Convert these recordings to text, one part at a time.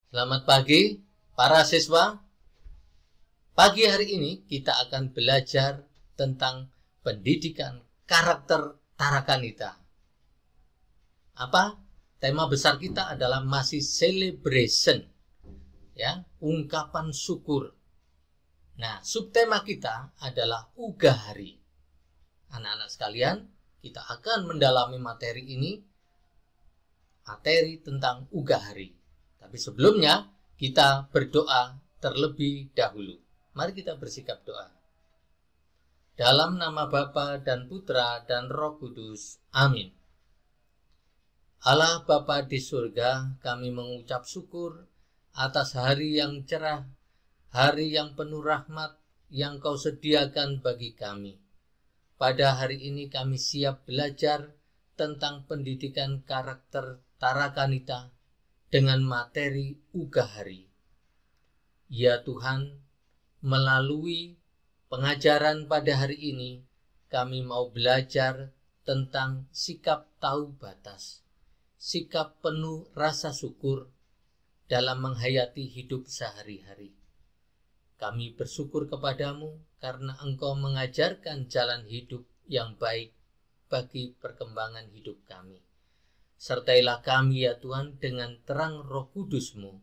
Selamat pagi para siswa. Pagi hari ini kita akan belajar tentang pendidikan karakter Tarakanita. Apa? Tema besar kita adalah masih celebration, ya, ungkapan syukur. Nah, subtema kita adalah Ugahari. Anak-anak sekalian, kita akan mendalami materi ini, materi tentang Ugahari. Tapi sebelumnya, kita berdoa terlebih dahulu. Mari kita bersikap doa. Dalam nama Bapa dan Putra dan Roh Kudus. Amin. Allah Bapa di surga, kami mengucap syukur atas hari yang cerah, hari yang penuh rahmat yang Kau sediakan bagi kami. Pada hari ini kami siap belajar tentang pendidikan karakter Tarakanita dengan materi Ugahari. Ya Tuhan, melalui pengajaran pada hari ini, kami mau belajar tentang sikap tahu batas, sikap penuh rasa syukur dalam menghayati hidup sehari-hari. Kami bersyukur kepadamu karena Engkau mengajarkan jalan hidup yang baik bagi perkembangan hidup kami. Sertailah kami ya Tuhan dengan terang Roh Kudus-Mu,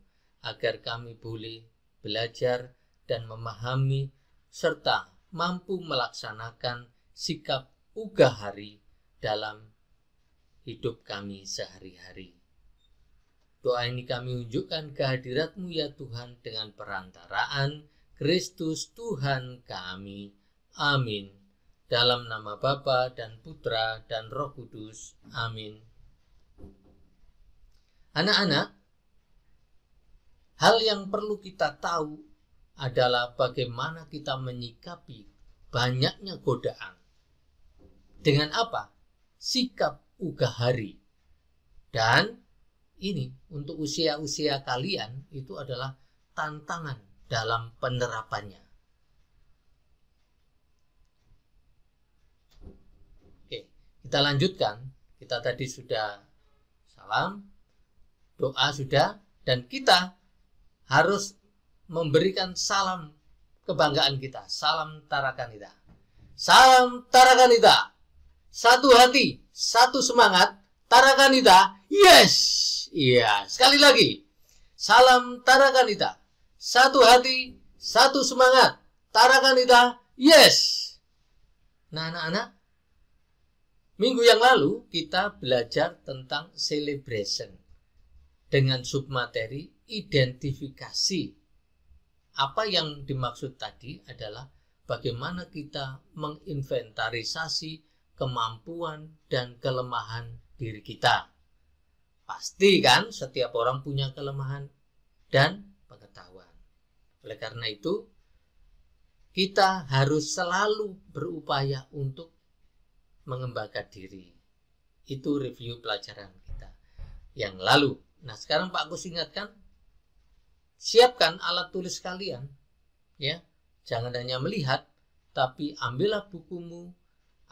agar kami boleh belajar dan memahami serta mampu melaksanakan sikap Ugahari dalam hidup kami sehari-hari. Doa ini kami unjukkan kehadirat-Mu ya Tuhan dengan perantaraan Kristus Tuhan kami. Amin. Dalam nama Bapa dan Putra dan Roh Kudus. Amin. Anak-anak, hal yang perlu kita tahu adalah bagaimana kita menyikapi banyaknya godaan. Dengan apa? Sikap Ugahari. Dan ini untuk usia-usia kalian itu adalah tantangan dalam penerapannya. Oke, kita lanjutkan. Kita tadi sudah salam, doa sudah, dan kita harus memberikan salam kebanggaan kita. Salam Tarakanita. Salam Tarakanita. Satu hati, satu semangat. Tarakanita, yes! Iya, sekali lagi. Salam Tarakanita. Satu hati, satu semangat. Tarakanita, yes! Nah, anak-anak, minggu yang lalu kita belajar tentang celebration dengan submateri identifikasi. Apa yang dimaksud tadi adalah bagaimana kita menginventarisasi kemampuan dan kelemahan diri kita. Pasti kan setiap orang punya kelemahan dan pengetahuan. Oleh karena itu, kita harus selalu berupaya untuk mengembangkan diri. Itu review pelajaran kita yang lalu. Nah, sekarang Pak Agus ingatkan, siapkan alat tulis kalian, ya. Jangan hanya melihat, tapi ambillah bukumu,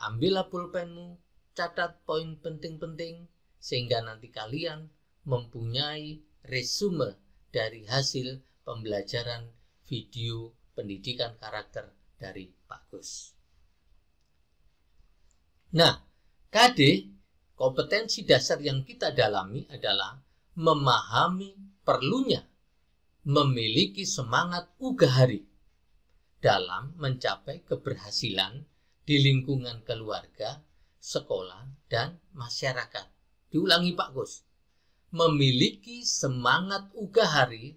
ambillah pulpenmu, catat poin penting-penting, sehingga nanti kalian mempunyai resume dari hasil pembelajaran video pendidikan karakter dari Pak Gus. Nah, KD, kompetensi dasar yang kita dalami adalah memahami perlunya memiliki semangat Ugahari dalam mencapai keberhasilan di lingkungan keluarga, sekolah, dan masyarakat. Diulangi Pak Gus. Memiliki semangat Ugahari,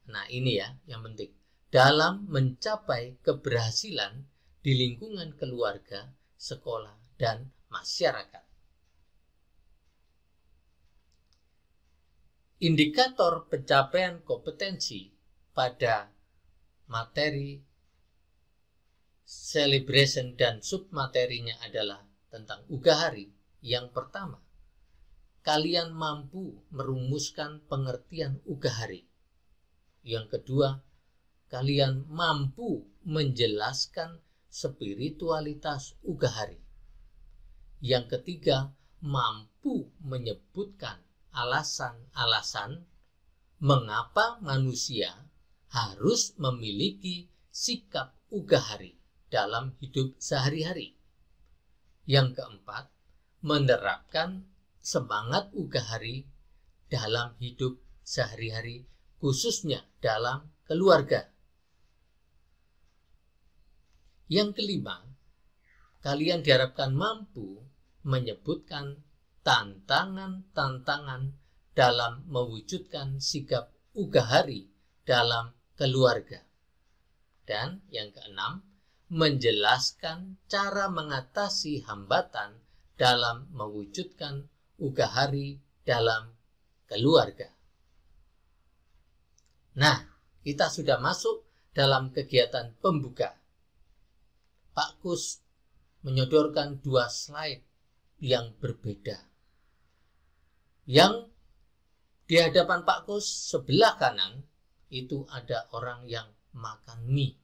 nah ini ya yang penting, dalam mencapai keberhasilan di lingkungan keluarga, sekolah, dan masyarakat. Indikator pencapaian kompetensi pada materi celebration dan submaterinya adalah tentang Ugahari. Yang pertama, kalian mampu merumuskan pengertian Ugahari. Yang kedua, kalian mampu menjelaskan spiritualitas Ugahari. Yang ketiga, mampu menyebutkan alasan-alasan mengapa manusia harus memiliki sikap ugahari dalam hidup sehari-hari. Yang keempat, menerapkan semangat ugahari dalam hidup sehari-hari, khususnya dalam keluarga. Yang kelima, kalian diharapkan mampu menyebutkan tantangan-tantangan dalam mewujudkan sikap ugahari dalam keluarga. Dan yang keenam, menjelaskan cara mengatasi hambatan dalam mewujudkan ugahari dalam keluarga. Nah, kita sudah masuk dalam kegiatan pembuka. Pak Kus menyodorkan 2 slide yang berbeda. Yang di hadapan Pak Kus sebelah kanan itu ada orang yang makan mie.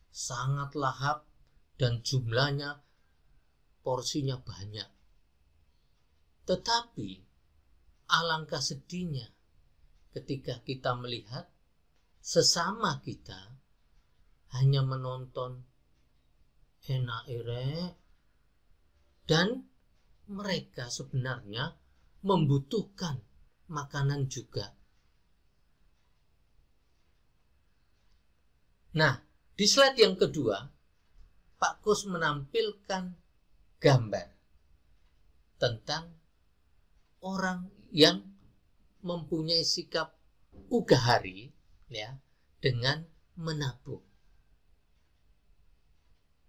Sangat lahap dan jumlahnya, porsinya banyak. Tetapi alangkah sedihnya ketika kita melihat sesama kita hanya menonton enak dan mereka sebenarnya membutuhkan makanan juga. Nah, di slide yang kedua, Pak Kus menampilkan gambar tentang orang yang mempunyai sikap ugahari ya, dengan menabung.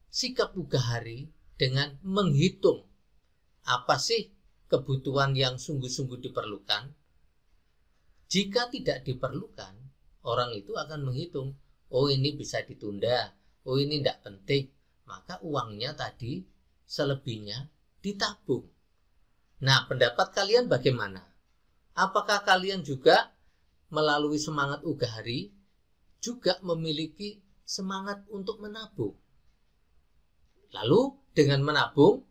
Sikap ugahari dengan menghitung apa sih kebutuhan yang sungguh-sungguh diperlukan. Jika tidak diperlukan, orang itu akan menghitung, oh ini bisa ditunda, oh ini tidak penting, maka uangnya tadi selebihnya ditabung. Nah, pendapat kalian bagaimana? Apakah kalian juga melalui semangat ugahari juga memiliki semangat untuk menabung? Lalu dengan menabung,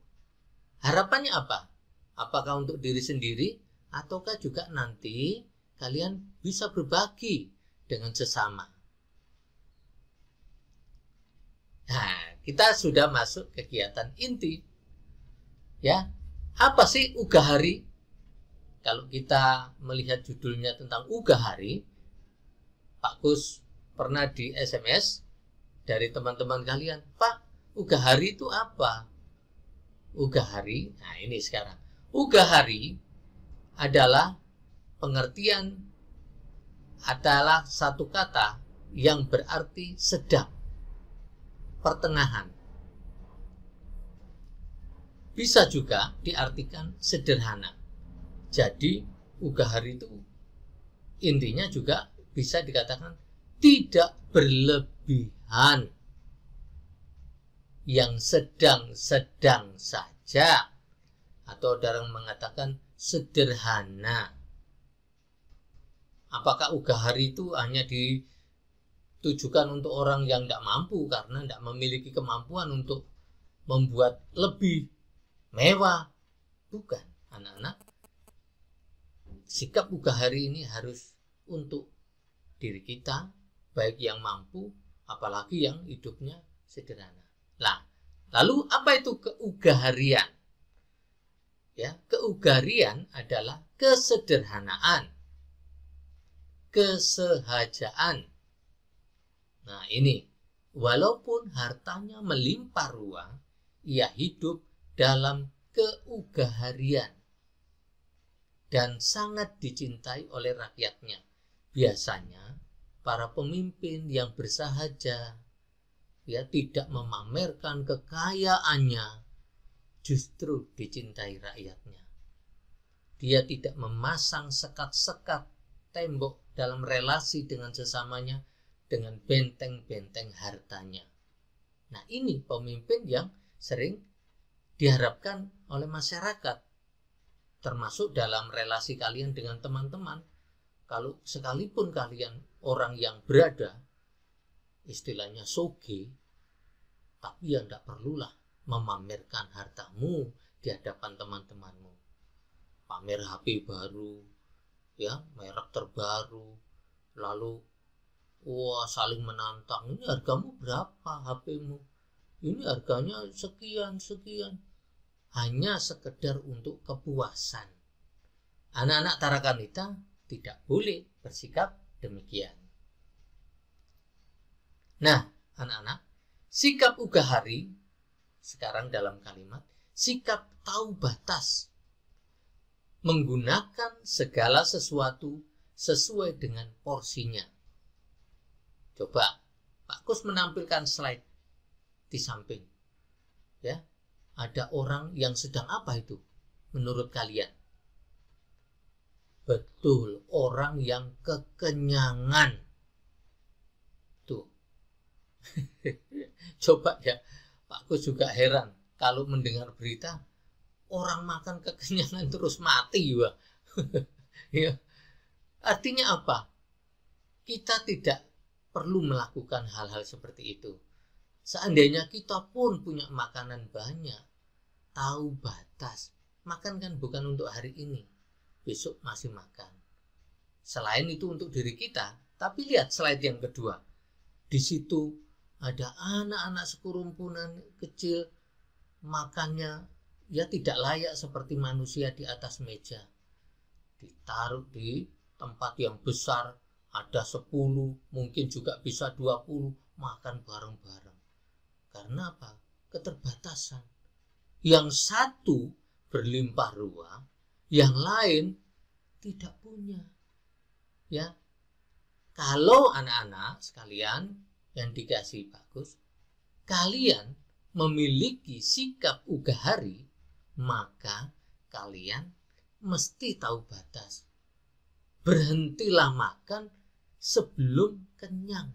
harapannya apa? Apakah untuk diri sendiri ataukah juga nanti kalian bisa berbagi dengan sesama? Nah, kita sudah masuk kegiatan inti. Ya, apa sih ugahari? Kalau kita melihat judulnya tentang ugahari, Pak Kus pernah di SMS dari teman-teman kalian, Pak, ugahari itu apa? Ugahari, nah ini sekarang. Ugahari adalah pengertian adalah satu kata yang berarti sedang, pertengahan. Bisa juga diartikan sederhana. Jadi ugahari itu intinya juga bisa dikatakan tidak berlebihan, yang sedang-sedang saja, atau orang mengatakan sederhana. Apakah ugahari itu hanya ditujukan untuk orang yang tidak mampu karena tidak memiliki kemampuan untuk membuat lebih mewah? Bukan, anak-anak. Sikap ugahari ini harus untuk diri kita, baik yang mampu, apalagi yang hidupnya sederhana. Nah, lalu apa itu keugaharian? Ya, keugaharian adalah kesederhanaan, kesehajaan. Nah, ini walaupun hartanya melimpah ruah, ia hidup dalam keugaharian dan sangat dicintai oleh rakyatnya. Biasanya para pemimpin yang bersahaja, ya, tidak memamerkan kekayaannya, justru dicintai rakyatnya. Dia tidak memasang sekat-sekat tembok dalam relasi dengan sesamanya dengan benteng-benteng hartanya. Nah, ini pemimpin yang sering diharapkan oleh masyarakat, termasuk dalam relasi kalian dengan teman-teman. Kalau sekalipun kalian orang yang berada, istilahnya soge, tapi ya tidak perlulah memamerkan hartamu di hadapan teman-temanmu. Pamer HP baru, ya, merek terbaru, lalu wah saling menantang, ini hargamu berapa HP-mu, ini harganya sekian. Hanya sekedar untuk kepuasan. Anak-anak Tarakanita tidak boleh bersikap demikian. Nah, anak-anak, sikap Ugahari sekarang dalam kalimat, sikap tahu batas, menggunakan segala sesuatu sesuai dengan porsinya. Coba Pak Kus menampilkan slide di samping. Ya, ada orang yang sedang apa itu menurut kalian? Betul, orang yang kekenyangan. Tuh. Coba ya, Pak Kus juga heran kalau mendengar berita orang makan kekenyangan terus mati ya. Ya. Artinya apa? Kita tidak perlu melakukan hal-hal seperti itu. Seandainya kita pun punya makanan banyak, tahu batas. Makan kan bukan untuk hari ini, besok masih makan. Selain itu untuk diri kita, tapi lihat slide yang kedua. Di situ ada anak-anak sekerumpunan kecil, makannya ya tidak layak seperti manusia di atas meja. Ditaruh di tempat yang besar, ada 10, mungkin juga bisa 20, makan bareng-bareng. Karena apa? Keterbatasan. Yang satu berlimpah ruah, yang lain tidak punya. Ya. Kalau anak-anak sekalian yang dikasih bagus, kalian memiliki sikap Ugahari, maka kalian mesti tahu batas. Berhentilah makan sebelum kenyang.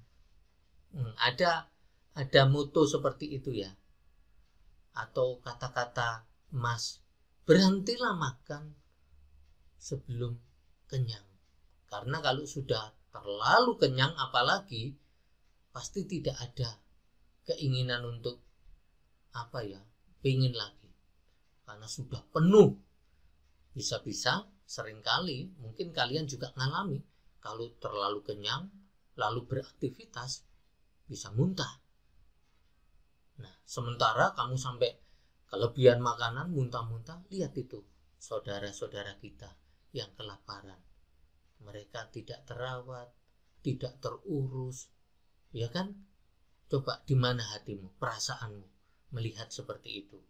Ada moto seperti itu ya. Atau kata-kata Mas, berhentilah makan sebelum kenyang. Karena kalau sudah terlalu kenyang apalagi, pasti tidak ada keinginan untuk pengen lagi. Karena sudah penuh. Bisa-bisa seringkali mungkin kalian juga ngalami kalau terlalu kenyang lalu beraktivitas bisa muntah. Nah, sementara kamu sampai kelebihan makanan, muntah-muntah, lihat itu saudara-saudara kita yang kelaparan. Mereka tidak terawat, tidak terurus, ya kan? Coba di mana hatimu, perasaanmu melihat seperti itu.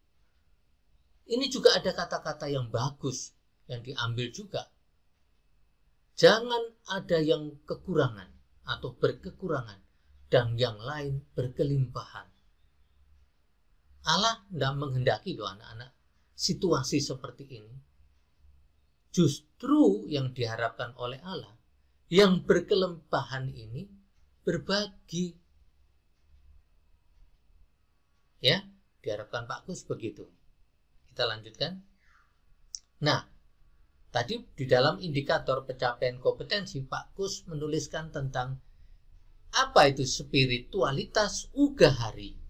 Ini juga ada kata-kata yang bagus yang diambil juga. Jangan ada yang kekurangan atau berkekurangan dan yang lain berkelimpahan. Allah tidak menghendaki loh anak-anak situasi seperti ini. Justru yang diharapkan oleh Allah, yang berkelimpahan ini berbagi. Ya, diharapkan Pak Kus begitu. Kita lanjutkan. Nah, tadi di dalam indikator pencapaian kompetensi, Pak Kus menuliskan tentang apa itu spiritualitas Ugahari.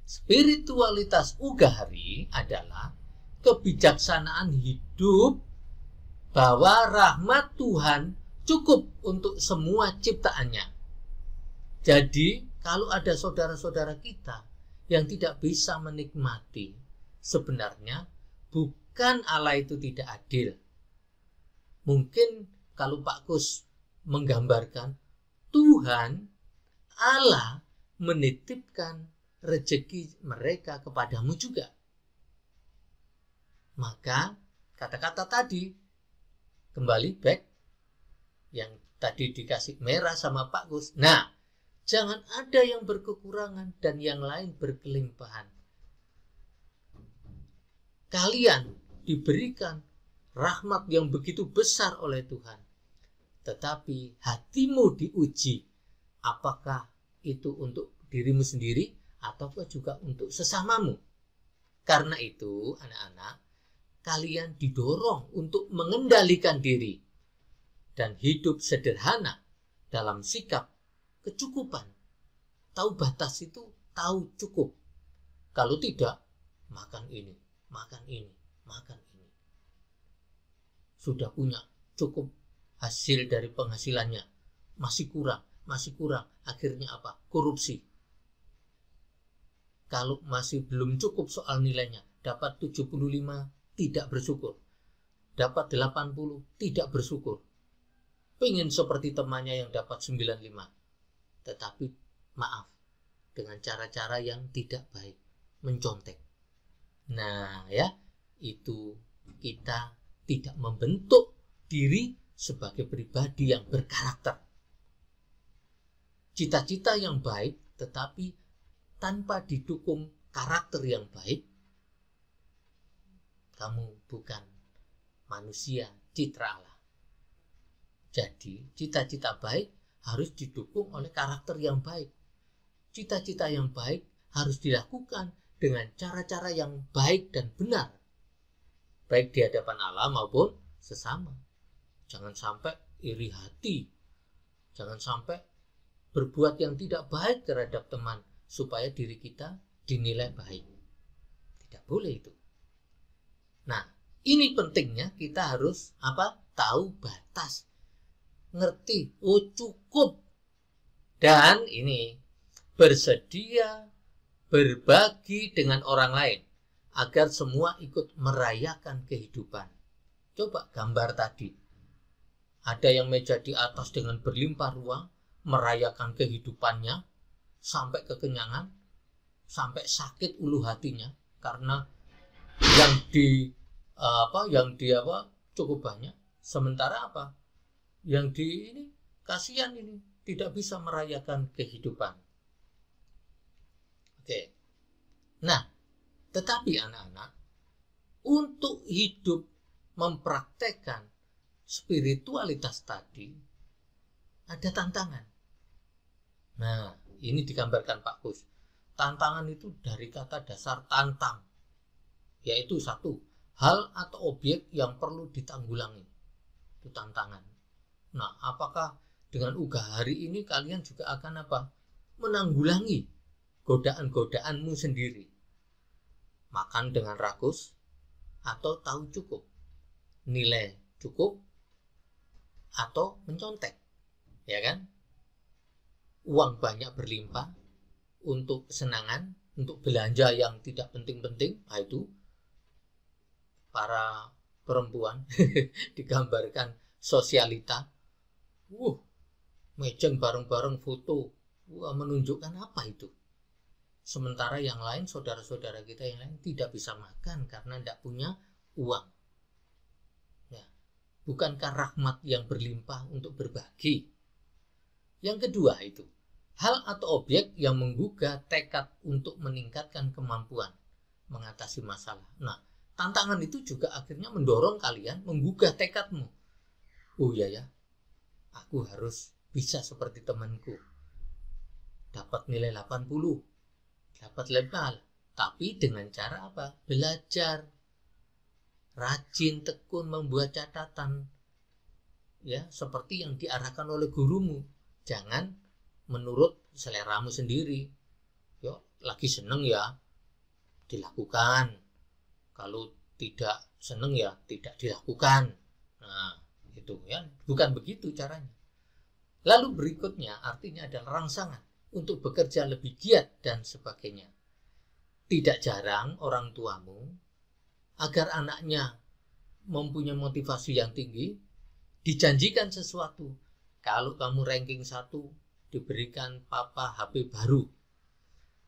Spiritualitas Ugahari adalah kebijaksanaan hidup bahwa rahmat Tuhan cukup untuk semua ciptaannya. Jadi, kalau ada saudara-saudara kita yang tidak bisa menikmati, sebenarnya bukan Allah itu tidak adil. Mungkin kalau Pak Kus menggambarkan, Tuhan Allah menitipkan rezeki mereka kepadamu juga. Maka kata-kata tadi kembali back yang tadi dikasih merah sama Pak Kus. Nah, jangan ada yang berkekurangan dan yang lain berkelimpahan. Kalian diberikan rahmat yang begitu besar oleh Tuhan. Tetapi hatimu diuji. Apakah itu untuk dirimu sendiri ataukah juga untuk sesamamu? Karena itu, anak-anak, kalian didorong untuk mengendalikan diri dan hidup sederhana dalam sikap kecukupan. Tahu batas itu, tahu cukup. Kalau tidak, makan ini, makan ini, makan ini. Sudah punya cukup hasil dari penghasilannya, masih kurang. Akhirnya apa? Korupsi. Kalau masih belum cukup soal nilainya, dapat 75 tidak bersyukur. Dapat 80 tidak bersyukur. Pengen seperti temannya yang dapat 95. Tetapi maaf, dengan cara-cara yang tidak baik, mencontek. Nah ya, itu kita tidak membentuk diri sebagai pribadi yang berkarakter. Cita-cita yang baik tetapi tanpa didukung karakter yang baik, kamu bukan manusia citra Allah. Jadi cita-cita baik harus didukung oleh karakter yang baik. Cita-cita yang baik harus dilakukan dengan cara-cara yang baik dan benar, baik di hadapan Allah maupun sesama. Jangan sampai iri hati, jangan sampai berbuat yang tidak baik terhadap teman supaya diri kita dinilai baik. Tidak boleh itu. Nah, ini pentingnya kita harus tahu batas, ngerti, cukup, dan ini bersedia berbagi dengan orang lain agar semua ikut merayakan kehidupan. Coba gambar tadi, ada yang meja di atas dengan berlimpah ruah merayakan kehidupannya sampai kekenyangan, sampai sakit ulu hatinya karena yang cukup banyak. Sementara yang ini kasihan, ini tidak bisa merayakan kehidupan. Oke. Nah, tetapi anak-anak, untuk hidup mempraktekkan spiritualitas tadi ada tantangan. Nah, ini digambarkan Pak Kus. Tantangan itu dari kata dasar tantang, yaitu satu, hal atau objek yang perlu ditanggulangi. Itu tantangan. Nah, apakah dengan Ugah Hari ini kalian juga akan menanggulangi godaan-godaanmu sendiri? Makan dengan rakus atau tahu cukup? Nilai cukup atau mencontek? Ya kan? Uang banyak berlimpah untuk kesenangan, untuk belanja yang tidak penting-penting. Nah, itu para perempuan digambarkan sosialita. Mejeng bareng-bareng foto. Menunjukkan apa itu? Sementara yang lain, saudara-saudara kita yang lain tidak bisa makan karena tidak punya uang. Ya, bukankah rahmat yang berlimpah untuk berbagi? Yang kedua itu, hal atau objek yang menggugah tekad untuk meningkatkan kemampuan mengatasi masalah. Nah, tantangan itu juga akhirnya mendorong kalian menggugah tekadmu. Oh ya, aku harus bisa seperti temanku. Dapat nilai 80, dapat level, tapi dengan cara belajar. Rajin, tekun membuat catatan. Ya, seperti yang diarahkan oleh gurumu. Jangan menurut seleramu sendiri. Lagi seneng ya dilakukan. Kalau tidak seneng ya tidak dilakukan. Nah, itu ya, bukan begitu caranya. Lalu berikutnya artinya adalah rangsangan untuk bekerja lebih giat dan sebagainya. Tidak jarang orang tuamu agar anaknya mempunyai motivasi yang tinggi dijanjikan sesuatu. Kalau kamu ranking 1, diberikan papa HP baru.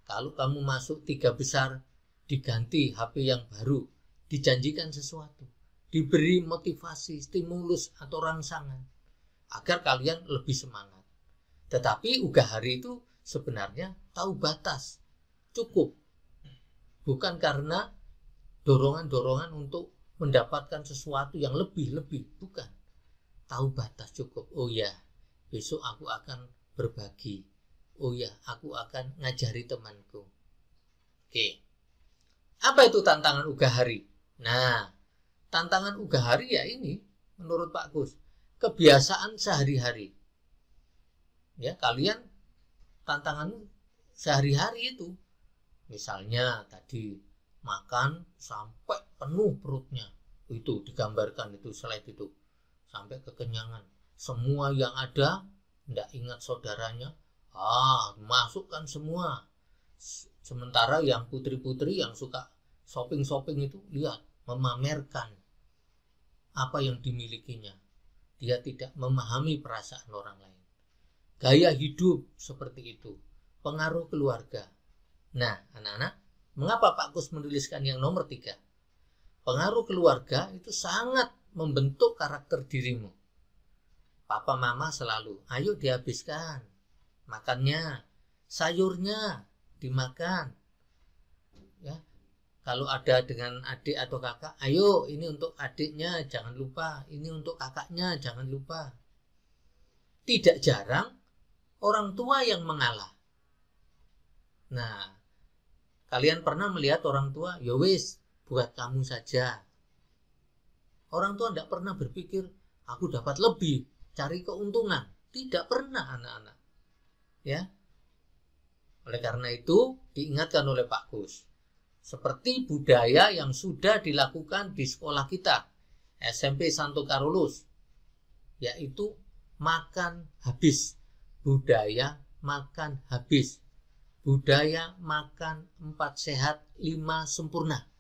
Kalau kamu masuk 3 besar, diganti HP yang baru. Dijanjikan sesuatu. Diberi motivasi, stimulus atau rangsangan agar kalian lebih semangat. Tetapi Ugah Hari itu sebenarnya tahu batas. Cukup. Bukan karena dorongan-dorongan untuk mendapatkan sesuatu yang lebih-lebih. Bukan. Tahu batas cukup. Oh ya, besok aku akan berbagi. Oh ya, aku akan ngajari temanku. Oke. Apa itu tantangan Ugah Hari? Nah, tantangan Ugah Hari ya ini, menurut Pak Gus, kebiasaan sehari-hari. Ya, kalian tantangan sehari-hari itu. Misalnya tadi makan sampai penuh perutnya. Itu digambarkan itu slide itu. Sampai kekenyangan. Semua yang ada Tidak ingat saudaranya, masukkan semua. Sementara yang putri-putri yang suka shopping-shopping itu, lihat, memamerkan apa yang dimilikinya. Dia tidak memahami perasaan orang lain. Gaya hidup seperti itu, pengaruh keluarga. Nah, anak-anak, mengapa Pak Kus menuliskan yang nomor 3? Pengaruh keluarga itu sangat membentuk karakter dirimu. Papa mama selalu, ayo dihabiskan makannya, sayurnya dimakan. Ya, kalau ada dengan adik atau kakak, ayo ini untuk adiknya jangan lupa, ini untuk kakaknya jangan lupa. Tidak jarang orang tua yang mengalah. Nah, kalian pernah melihat orang tua, ya wis, buat kamu saja. Orang tua tidak pernah berpikir, aku dapat lebih, cari keuntungan. Tidak pernah anak-anak. Ya. Oleh karena itu, diingatkan oleh Pak Kus. Seperti budaya yang sudah dilakukan di sekolah kita, SMP Santo Carolus, yaitu makan habis. Budaya makan habis. Budaya makan 4 sehat 5 sempurna.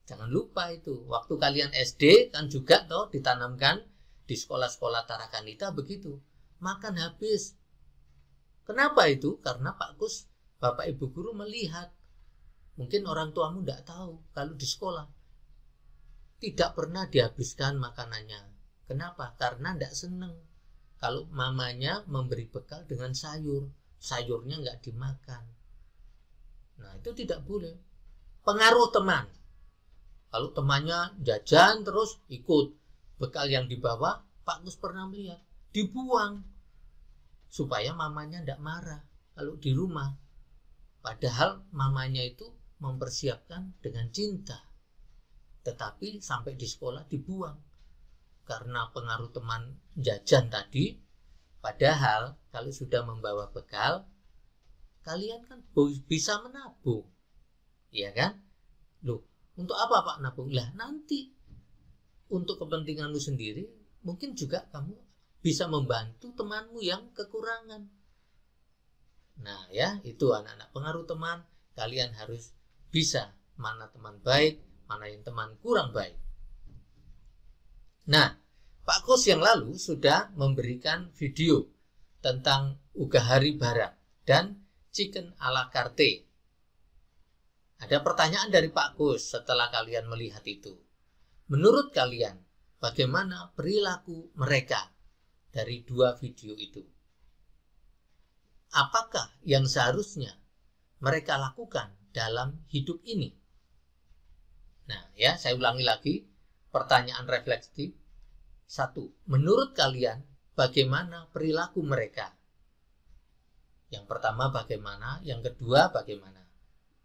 Jangan lupa itu. Waktu kalian SD kan juga ditanamkan di sekolah-sekolah Tarakanita begitu. Makan habis. Kenapa itu? Karena Pak Kus, Bapak Ibu Guru melihat. Mungkin orang tuamu tidak tahu kalau di sekolah tidak pernah dihabiskan makanannya. Kenapa? Karena tidak senang kalau mamanya memberi bekal dengan sayur. Sayurnya nggak dimakan. Nah, itu tidak boleh. Pengaruh teman. Kalau temannya jajan terus ikut. Bekal yang dibawa, Pak Kus pernah melihat. Dibuang. Supaya mamanya tidak marah kalau di rumah. Padahal mamanya itu mempersiapkan dengan cinta. Tetapi sampai di sekolah dibuang. Karena pengaruh teman jajan tadi. Padahal kalau sudah membawa bekal, kalian kan bisa menabung. Iya kan? Loh, untuk apa Pak nabung? Lah nanti untuk kepentinganmu sendiri, mungkin juga kamu bisa membantu temanmu yang kekurangan. Nah ya, itu anak-anak, pengaruh teman. Kalian harus bisa mana teman baik, mana yang teman kurang baik. Nah, Pak Kus yang lalu sudah memberikan video tentang Ugahari Barat dan chicken a la carte. Ada pertanyaan dari Pak Kus setelah kalian melihat itu. Menurut kalian, bagaimana perilaku mereka dari 2 video itu? Apakah yang seharusnya mereka lakukan dalam hidup ini? Nah ya, saya ulangi lagi pertanyaan refleksif. 1. Menurut kalian bagaimana perilaku mereka? Yang pertama bagaimana? Yang kedua bagaimana?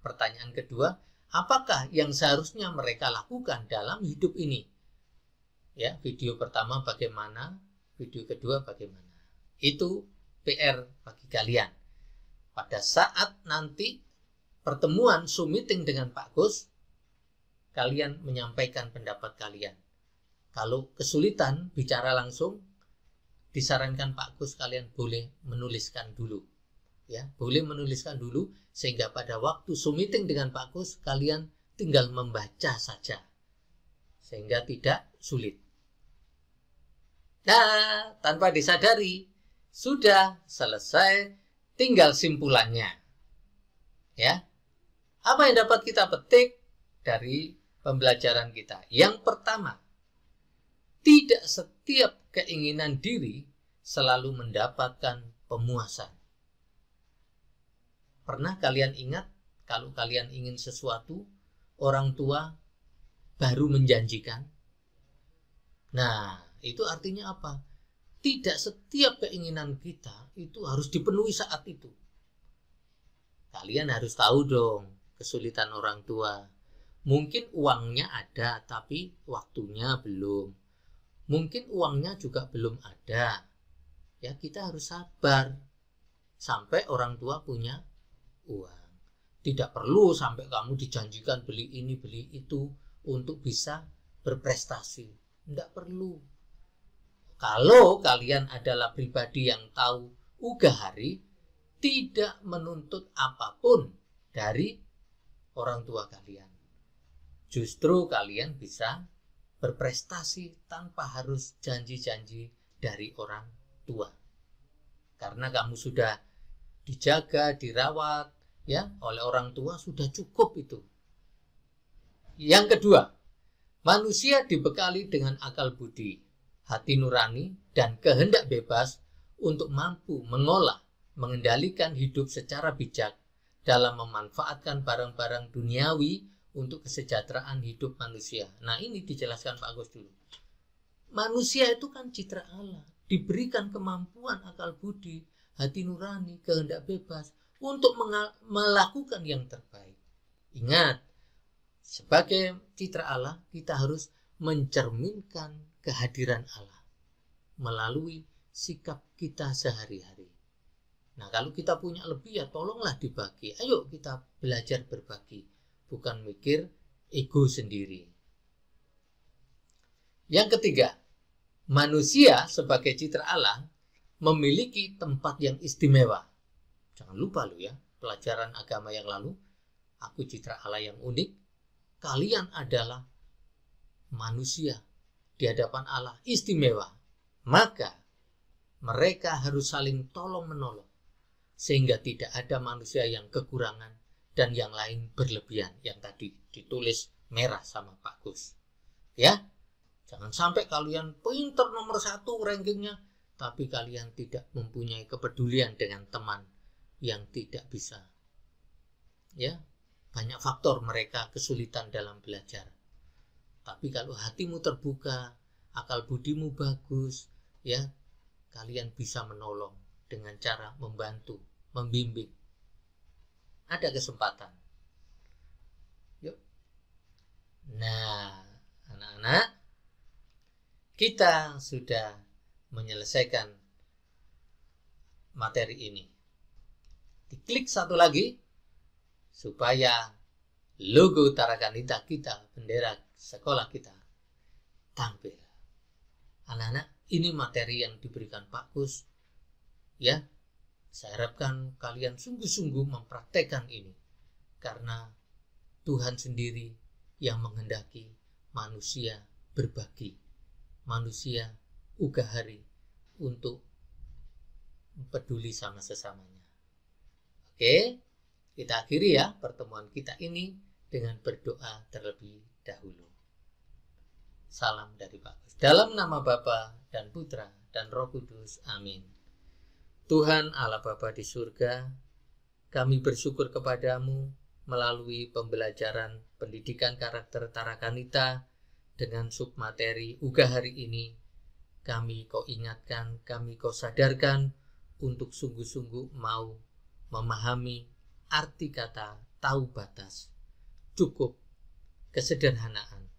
Pertanyaan kedua, apakah yang seharusnya mereka lakukan dalam hidup ini? Ya, video pertama bagaimana? Video kedua bagaimana? Itu PR bagi kalian. Pada saat nanti pertemuan Zoom meeting dengan Pak Kus, kalian menyampaikan pendapat kalian. Kalau kesulitan bicara langsung, disarankan Pak Kus kalian boleh menuliskan dulu. Ya, boleh menuliskan dulu sehingga pada waktu Zoom meeting dengan Pak Kus kalian tinggal membaca saja. Sehingga tidak sulit. Nah, tanpa disadari sudah selesai, tinggal simpulannya. Ya. Apa yang dapat kita petik dari pembelajaran kita? Yang pertama, tidak setiap keinginan diri selalu mendapatkan pemuasan. Pernah kalian ingat kalau kalian ingin sesuatu, orang tua baru menjanjikan? Nah, itu artinya apa? Tidak setiap keinginan kita itu harus dipenuhi saat itu. Kalian harus tahu dong kesulitan orang tua. Mungkin uangnya ada tapi waktunya belum. Mungkin uangnya juga belum ada. Ya, kita harus sabar sampai orang tua punya uang. Tidak perlu sampai kamu dijanjikan beli ini, beli itu untuk bisa berprestasi. Tidak perlu. Kalau kalian adalah pribadi yang tahu ugahari, tidak menuntut apapun dari orang tua kalian. Justru kalian bisa berprestasi tanpa harus janji-janji dari orang tua. Karena kamu sudah dijaga, dirawat ya oleh orang tua, sudah cukup itu. Yang kedua, manusia dibekali dengan akal budi, hati nurani, dan kehendak bebas untuk mampu mengolah, mengendalikan hidup secara bijak dalam memanfaatkan barang-barang duniawi untuk kesejahteraan hidup manusia. Nah, ini dijelaskan Pak Agus dulu. Manusia itu kan citra Allah, diberikan kemampuan akal budi, hati nurani, kehendak bebas untuk melakukan yang terbaik. Ingat, sebagai citra Allah, kita harus mencerminkan kehadiran Allah melalui sikap kita sehari-hari. Nah, kalau kita punya lebih, ya tolonglah dibagi. Ayo kita belajar berbagi, bukan mikir ego sendiri. Yang ketiga, manusia sebagai citra Allah memiliki tempat yang istimewa. Jangan lupa lo ya, pelajaran agama yang lalu, aku citra Allah yang unik. Kalian adalah manusia di hadapan Allah istimewa. Maka mereka harus saling tolong-menolong, sehingga tidak ada manusia yang kekurangan dan yang lain berlebihan. Yang tadi ditulis merah sama Pak Gus. Ya, jangan sampai kalian pinter nomor 1 rankingnya, tapi kalian tidak mempunyai kepedulian dengan teman yang tidak bisa. Ya, banyak faktor mereka kesulitan dalam belajar. Tapi kalau hatimu terbuka, akal budimu bagus, ya, kalian bisa menolong dengan cara membantu, membimbing. Ada kesempatan. Yuk. Nah, anak-anak, kita sudah menyelesaikan materi ini. Diklik satu lagi supaya logo Tarakanita kita, bendera sekolah kita, tampil. Anak-anak, ini materi yang diberikan Pak Gus. Ya, saya harapkan kalian sungguh-sungguh mempraktekkan ini. Karena Tuhan sendiri yang menghendaki manusia berbagi. Manusia ugahari untuk peduli sama sesamanya. Oke, kita akhiri ya pertemuan kita ini dengan berdoa terlebih dahulu. Salam dari Pak Gus. Dalam nama Bapa dan Putra dan Roh Kudus. Amin. Tuhan Allah Bapa di surga, kami bersyukur kepadamu melalui pembelajaran pendidikan karakter Tarakanita dengan submateri ugahari ini. Kami kau ingatkan, kami kau sadarkan untuk sungguh-sungguh mau memahami arti kata tahu batas, cukup, kesederhanaan.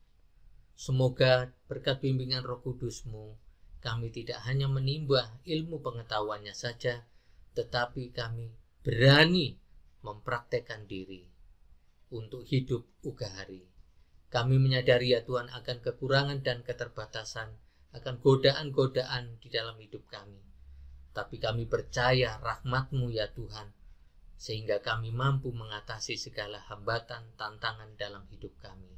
Semoga berkat bimbingan Roh Kudus-Mu, kami tidak hanya menimba ilmu pengetahuannya saja, tetapi kami berani mempraktekkan diri untuk hidup ugahari. Kami menyadari ya Tuhan akan kekurangan dan keterbatasan, akan godaan-godaan di dalam hidup kami. Tapi kami percaya rahmat-Mu ya Tuhan, sehingga kami mampu mengatasi segala hambatan, tantangan dalam hidup kami.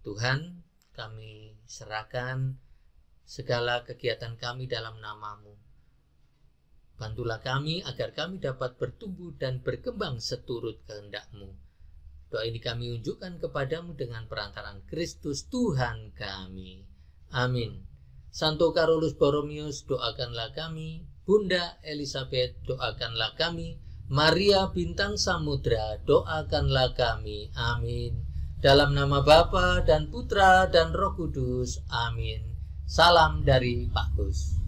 Tuhan, kami serahkan segala kegiatan kami dalam nama-Mu. Bantulah kami agar kami dapat bertumbuh dan berkembang seturut kehendak-Mu. Doa ini kami unjukkan kepadamu dengan perantaraan Kristus Tuhan kami. Amin. Santo Carolus Borromeus, doakanlah kami. Bunda Elizabeth, doakanlah kami. Maria Bintang Samudra, doakanlah kami. Amin. Dalam nama Bapa dan Putra dan Roh Kudus. Amin. Salam dari Pak Gus.